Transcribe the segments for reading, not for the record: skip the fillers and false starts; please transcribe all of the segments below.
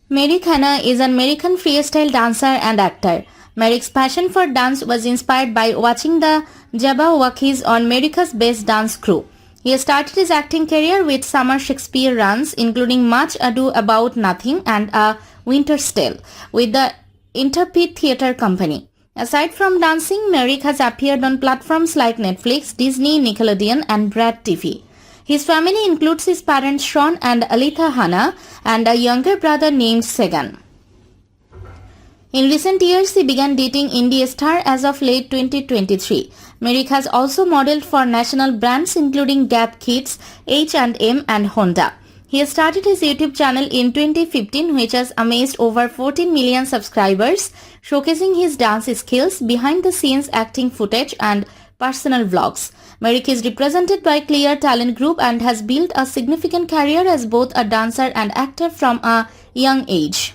Merrick Hanna is an American freestyle dancer and actor. Merrick's passion for dance was inspired by watching the Jabbawockeez on America's Best Dance Crew. He started his acting career with summer Shakespeare runs, including Much Ado About Nothing and A Winter's Tale, with the Intrepid Theater Company. Aside from dancing, Merrick has appeared on platforms like Netflix, Disney, Nickelodeon, and BratTV. His family includes his parents Sean and Aletha Hanna and a younger brother named Sagan. In recent years, he began dating indie star as of late 2023. Merrick has also modeled for national brands including Gap Kids, H&M, and Honda. He started his YouTube channel in 2015, which has amassed over 14 million subscribers, showcasing his dance skills, behind-the-scenes acting footage, and personal vlogs. Merrick is represented by Clear Talent Group and has built a significant career as both a dancer and actor from a young age.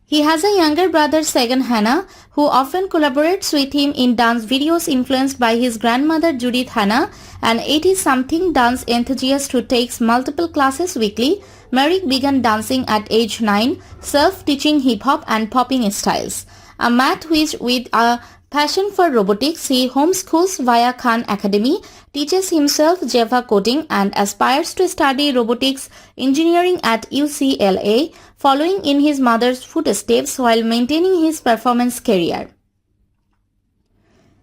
He has a younger brother, Sagan Hanna, who often collaborates with him in dance videos influenced by his grandmother Judith Hanna, an 80-something dance enthusiast who takes multiple classes weekly. Merrick began dancing at age 9, self-teaching hip-hop and popping styles. A math whiz with a passion for robotics, he homeschools via Khan Academy, teaches himself Java coding, and aspires to study robotics engineering at UCLA, following in his mother's footsteps while maintaining his performance career.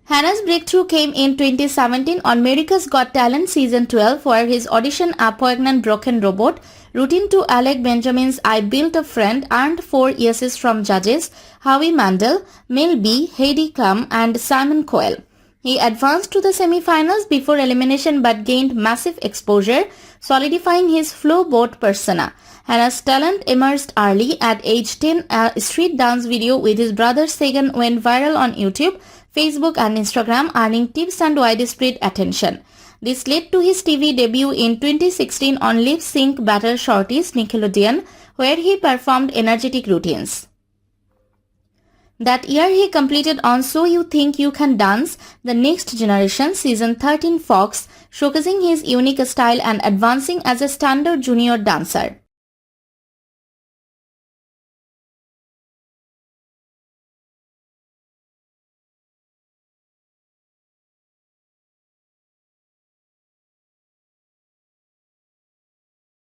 Hanna's breakthrough came in 2017 on America's Got Talent Season 12, where his audition A Poignant Broken Robot, routine to Alec Benjamin's I Built a Friend, earned 4 yeses from judges Howie Mandel, Mel B, Heidi Klum, and Simon Cowell. He advanced to the semi-finals before elimination but gained massive exposure, solidifying his flowboat persona. Hanna's talent emerged early. At age 10, a street dance video with his brother Sagan went viral on YouTube, Facebook, and Instagram, earning tips and widespread attention. This led to his TV debut in 2016 on Lip Sync Battle Shorties Nickelodeon, where he performed energetic routines. That year, he completed on So You Think You Can Dance, The Next Generation Season 13 Fox, showcasing his unique style and advancing as a standard junior dancer.